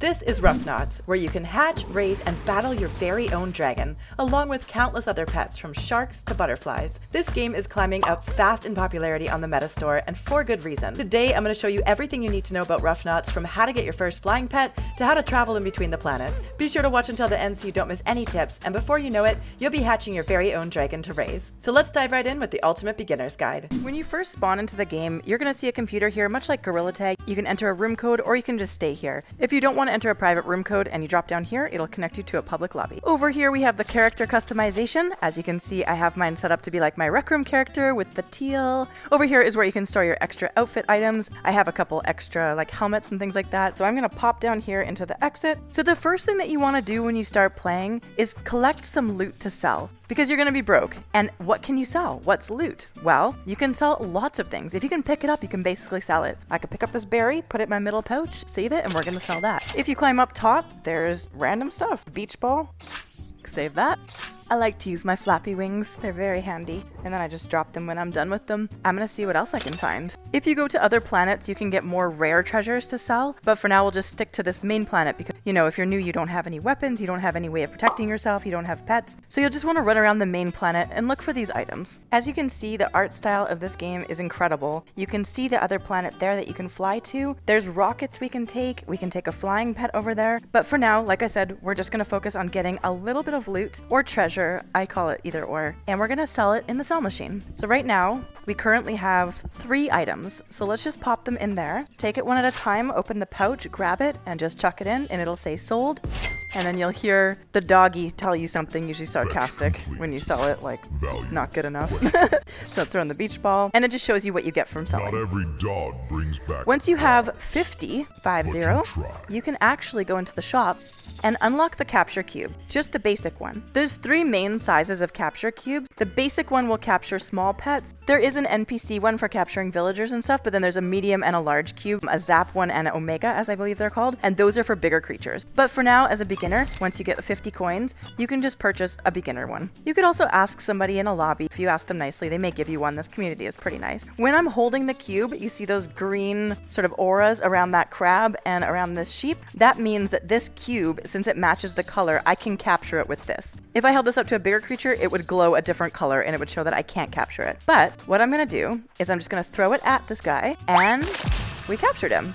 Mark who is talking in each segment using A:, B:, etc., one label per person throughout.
A: This is Ruffnauts, where you can hatch, raise, and battle your very own dragon, along with countless other pets from sharks to butterflies. This game is climbing up fast in popularity on the Metastore, and for good reason. Today, I'm going to show you everything you need to know about Ruffnauts, from how to get your first flying pet to how to travel in between the planets. Be sure to watch until the end so you don't miss any tips, and before you know it, you'll be hatching your very own dragon to raise. So let's dive right in with the Ultimate Beginner's Guide. When you first spawn into the game, you're going to see a computer here, much like Gorilla Tag. You can enter a room code, or you can just stay here. If you don't want to enter a private room code and you drop down here, it'll connect you to a public lobby. Over here we have the character customization. As you can see, I have mine set up to be like my Rec Room character with the teal. Over here is where you can store your extra outfit items. I have a couple extra like helmets and things like that. So I'm going to pop down here into the exit. So the first thing that you want to do when you start playing is collect some loot to sell, because you're going to be broke. And what can you sell? What's loot? Well, you can sell lots of things. If you can pick it up, you can basically sell it. I could pick up this berry, put it in my middle pouch, save it, and we're going to sell that. If you climb up top, there's random stuff. Beach ball, save that. I like to use my flappy wings. They're very handy. And then I just drop them when I'm done with them. I'm gonna see what else I can find. If you go to other planets, you can get more rare treasures to sell. But for now, we'll just stick to this main planet because, you know, if you're new, you don't have any weapons, you don't have any way of protecting yourself, you don't have pets. So you'll just want to run around the main planet and look for these items. As you can see, the art style of this game is incredible. You can see the other planet there that you can fly to. There's rockets we can take. We can take a flying pet over there. But for now, like I said, we're just gonna focus on getting a little bit of loot or treasure. I call it either or, and we're gonna sell it in the sell machine. So right now we currently have 3 items, so let's just pop them in there, take it one at a time, open the pouch, grab it, and just chuck it in, and it'll say sold. And then you'll hear the doggy tell you something, usually sarcastic, when you sell it, like, not good enough. So throw in the beach ball, and it just shows you what you get from selling.
B: Not every dog brings back.
A: Once you have 50, you can actually go into the shop and unlock the capture cube, just the basic one. There's 3 main sizes of capture cubes. The basic one will capture small pets. There is an NPC one for capturing villagers and stuff, but then there's a medium and a large cube, a zap one and an omega, as I believe they're called, and those are for bigger creatures. But for now, as a beginner, once you get 50 coins, you can just purchase a beginner one. You could also ask somebody in a lobby. If you ask them nicely, they may give you one. This community is pretty nice. When I'm holding the cube, you see those green sort of auras around that crab and around this sheep. That means that this cube, since it matches the color, I can capture it with this. If I held this up to a bigger creature, it would glow a different color and it would show that I can't capture it. But what I'm gonna do is I'm just gonna throw it at this guy, and we captured him.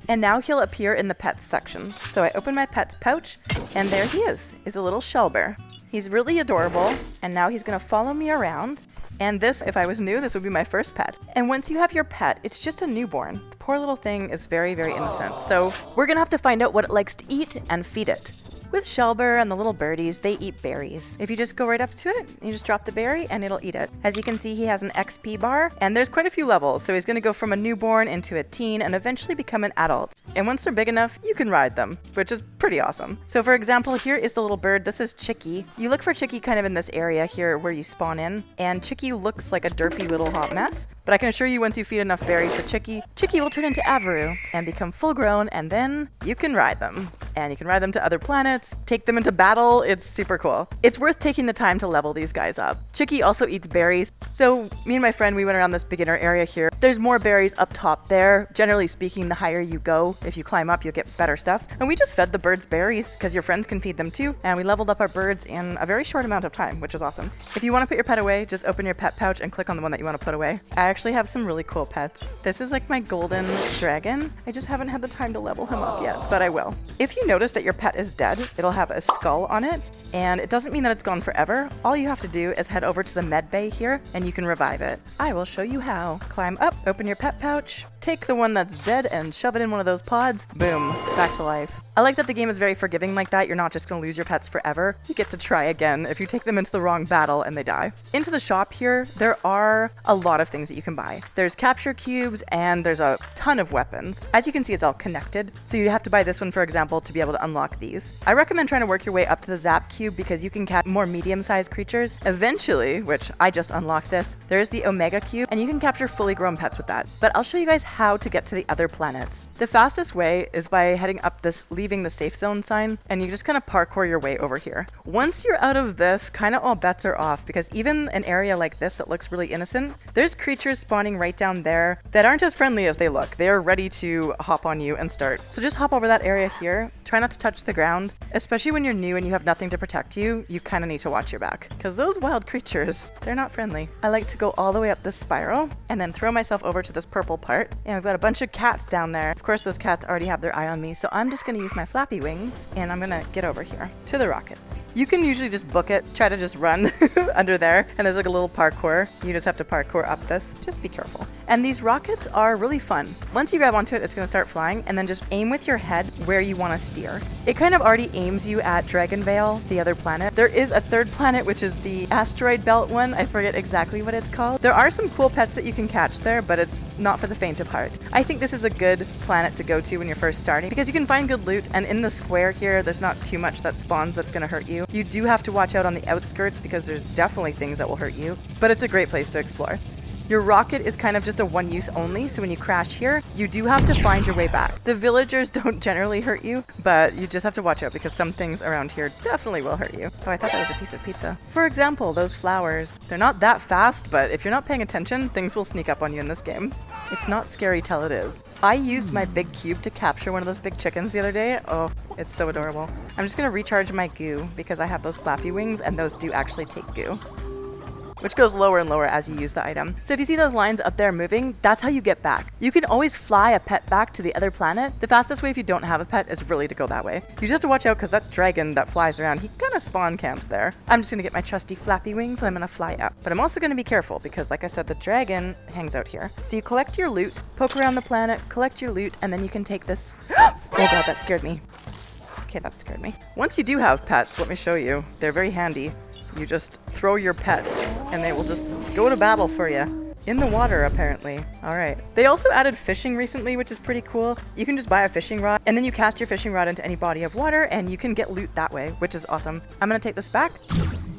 A: And now he'll appear in the pets section. So I open my pets pouch, and there he is a little shell bear. He's really adorable, and now he's gonna follow me around. And this, if I was new, this would be my first pet. And once you have your pet, it's just a newborn. The poor little thing is very, very innocent. So we're gonna have to find out what it likes to eat and feed it. With Shellbear and the little birdies, they eat berries. If you just go right up to it, you just drop the berry and it'll eat it. As you can see, he has an XP bar, and there's quite a few levels. So he's gonna go from a newborn into a teen and eventually become an adult. And once they're big enough, you can ride them, which is pretty awesome. So for example, here is the little bird. This is Chicky. You look for Chicky kind of in this area here where you spawn in, and Chicky looks like a derpy little hot mess. But I can assure you, once you feed enough berries to Chicky will turn into Avaru and become full grown, and then you can ride them. And you can ride them to other planets, take them into battle. It's super cool. It's worth taking the time to level these guys up. Chicky also eats berries. So me and my friend, we went around this beginner area here. There's more berries up top there. Generally speaking, the higher you go, if you climb up, you'll get better stuff. And we just fed the birds berries because your friends can feed them too. And we leveled up our birds in a very short amount of time, which is awesome. If you want to put your pet away, just open your pet pouch and click on the one that you want to put away. I actually have some really cool pets. This is like my golden dragon. I just haven't had the time to level him up yet, but I will. If you notice that your pet is dead, it'll have a skull on it, and it doesn't mean that it's gone forever. All you have to do is head over to the med bay here, and you can revive it. I will show you how. Climb up, open your pet pouch, take the one that's dead and shove it in one of those pods. Boom, back to life. I like that the game is very forgiving like that. You're not just going to lose your pets forever. You get to try again if you take them into the wrong battle and they die. Into the shop here, there are a lot of things that you can buy. There's capture cubes and there's a ton of weapons. As you can see, it's all connected. So you have to buy this one, for example, to be able to unlock these. I recommend trying to work your way up to the zap cube because you can catch more medium-sized creatures. Eventually, which I just unlocked this, there's the omega cube and you can capture fully grown pets with that. But I'll show you guys how to get to the other planets. The fastest way is by heading up this, leaving the safe zone sign, and you just kind of parkour your way over here. Once you're out of this, kind of all bets are off, because even an area like this that looks really innocent, there's creatures spawning right down there that aren't as friendly as they look. They are ready to hop on you and start. So just hop over that area here. Try not to touch the ground. Especially when you're new and you have nothing to protect you, you kind of need to watch your back, because those wild creatures, they're not friendly. I like to go all the way up this spiral and then throw myself over to this purple part. And we've got a bunch of cats down there. Of course, those cats already have their eye on me, so I'm just going to use my flappy wings and I'm going to get over here to the rockets. You can usually just book it, try to just run under there, and there's like a little parkour. You just have to parkour up this. Just be careful. And these rockets are really fun. Once you grab onto it, it's going to start flying, and then just aim with your head where you want to steer. It kind of already aims you at Dragonvale, the other planet. There is a third planet, which is the asteroid belt one. I forget exactly what it's called. There are some cool pets that you can catch there, but it's not for the faint of heart. I think this is a good planet to go to when you're first starting, because you can find good loot, and in the square here, there's not too much that spawns that's going to hurt you. You do have to watch out on the outskirts, because there's definitely things that will hurt you, but it's a great place to explore. Your rocket is kind of just a one use only, so when you crash here, you do have to find your way back. The villagers don't generally hurt you, but you just have to watch out because some things around here definitely will hurt you. Oh, I thought that was a piece of pizza. For example, those flowers. They're not that fast, but if you're not paying attention, things will sneak up on you in this game. It's not scary till it is. I used my big cube to capture one of those big chickens the other day. Oh, it's so adorable. I'm just gonna recharge my goo because I have those flappy wings and those do actually take goo, which goes lower and lower as you use the item. So if you see those lines up there moving, that's how you get back. You can always fly a pet back to the other planet. The fastest way if you don't have a pet is really to go that way. You just have to watch out because that dragon that flies around, he kind of spawn camps there. I'm just gonna get my trusty flappy wings and I'm gonna fly up. But I'm also gonna be careful because like I said, the dragon hangs out here. So you collect your loot, poke around the planet, collect your loot, and then you can take this. Oh god, that scared me. Okay, that scared me. Once you do have pets, let me show you. They're very handy. You just throw your pet and they will just go to battle for you. In the water, apparently. All right. They also added fishing recently, which is pretty cool. You can just buy a fishing rod and then you cast your fishing rod into any body of water and you can get loot that way, which is awesome. I'm gonna take this back.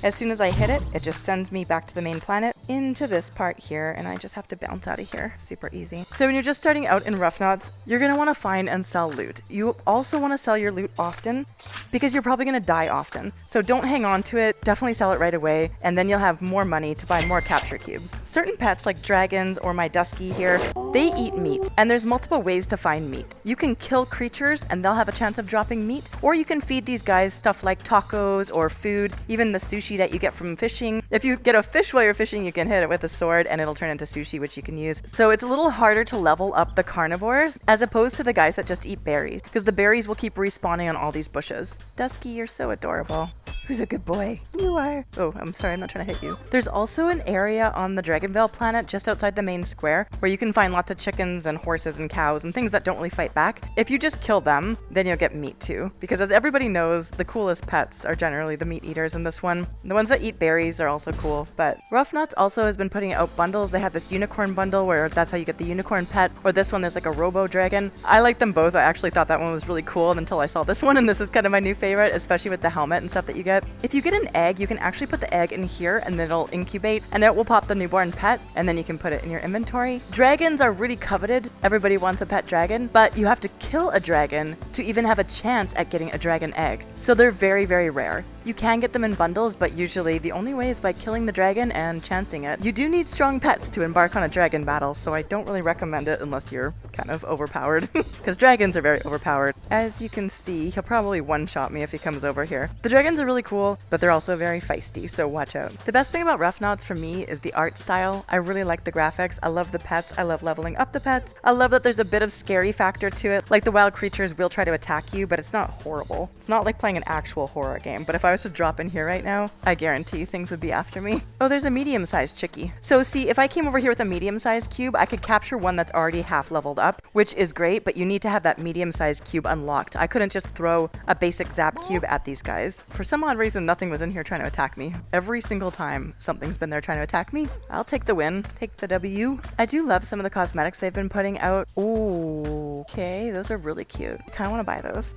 A: As soon as I hit it, it just sends me back to the main planet into this part here, and I just have to bounce out of here. Super easy. So when you're just starting out in Ruffnauts, you're going to want to find and sell loot. You also want to sell your loot often because you're probably going to die often. So don't hang on to it. Definitely sell it right away, and then you'll have more money to buy more capture cubes. Certain pets like dragons or my dusky here, they eat meat, and there's multiple ways to find meat. You can kill creatures and they'll have a chance of dropping meat, or you can feed these guys stuff like tacos or food, even the sushi that you get from fishing. If you get a fish while you're fishing, you can hit it with a sword and it'll turn into sushi, which you can use. So it's a little harder to level up the carnivores as opposed to the guys that just eat berries, because the berries will keep respawning on all these bushes. Dusky, you're so adorable. Who's a good boy? You are. Oh, I'm sorry, I'm not trying to hit you. There's also an area on the Dragonvale planet just outside the main square where you can find lots of chickens and horses and cows and things that don't really fight back. If you just kill them, then you'll get meat too. Because as everybody knows, the coolest pets are generally the meat eaters in this one. The ones that eat berries are also cool, but Ruffnauts also has been putting out bundles. They have this unicorn bundle where that's how you get the unicorn pet, or this one there's like a robo dragon. I like them both. I actually thought that one was really cool until I saw this one, and this is kind of my new favorite, especially with the helmet and stuff that you get. If you get an egg, you can actually put the egg in here and then it'll incubate and it will pop the newborn pet and then you can put it in your inventory. Dragons are really coveted. Everybody wants a pet dragon, but you have to kill a dragon to even have a chance at getting a dragon egg. So they're very, very rare. You can get them in bundles, but usually the only way is by killing the dragon and chancing it. You do need strong pets to embark on a dragon battle, so I don't really recommend it unless you're kind of overpowered, because dragons are very overpowered. As you can see, he'll probably one-shot me if he comes over here. The dragons are really cool, but they're also very feisty, so watch out. The best thing about Ruffnauts for me is the art style. I really like the graphics. I love the pets. I love leveling up the pets. I love that there's a bit of scary factor to it. Like the wild creatures will try to attack you, but it's not horrible. It's not like playing an actual horror game, but if I was to drop in here right now, I guarantee things would be after me. Oh, there's a medium-sized chickie. So see, if I came over here with a medium-sized cube, I could capture one that's already half leveled up, which is great, but you need to have that medium-sized cube unlocked. I couldn't just throw a basic zap cube at these guys. For some odd reason, nothing was in here trying to attack me. Every single time something's been there trying to attack me, I'll take the win, take the W. I do love some of the cosmetics they've been putting out. Ooh, okay, those are really cute. Kind of want to buy those.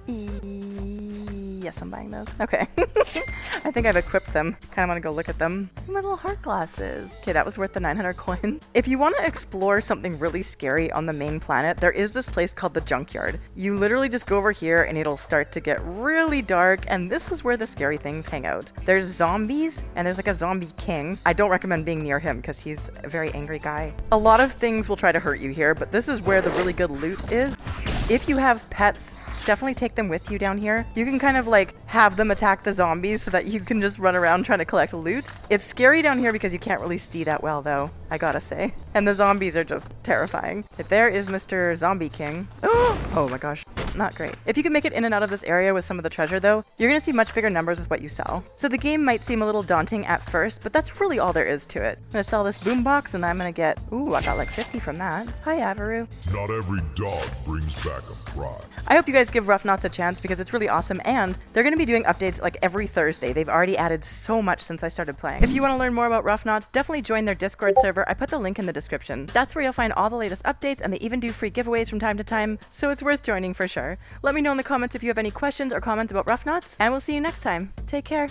A: Yes, I'm buying those. Okay. I think I've equipped them. Kind of want to go look at them. My little heart glasses. Okay, that was worth the 900 coins. If you want to explore something really scary on the main planet, there is this place called the Junkyard. You literally just go over here and it'll start to get really dark, and this is where the scary things hang out. There's zombies, and there's like a zombie king. I don't recommend being near him because he's a very angry guy. A lot of things will try to hurt you here, but this is where the really good loot is. If you have pets, definitely take them with you down here. You can kind of like have them attack the zombies so that you can just run around trying to collect loot. It's scary down here because you can't really see that well though, I gotta say. And the zombies are just terrifying. If there is Mr. Zombie King. Oh my gosh, not great. If you can make it in and out of this area with some of the treasure though, you're gonna see much bigger numbers with what you sell. So the game might seem a little daunting at first, but that's really all there is to it. I'm gonna sell this boombox and I'm gonna get, ooh, I got like 50 from that. Hi, Avaru.
B: Not every dog brings back a prize.
A: I hope you guys give Ruffnauts a chance because it's really awesome, and they're going to be doing updates like every Thursday. They've already added so much since I started playing. If you want to learn more about Ruffnauts, definitely join their Discord server. I put the link in the description. That's where you'll find all the latest updates, and they even do free giveaways from time to time, so it's worth joining for sure. Let me know in the comments if you have any questions or comments about Ruffnauts, and we'll see you next time. Take care.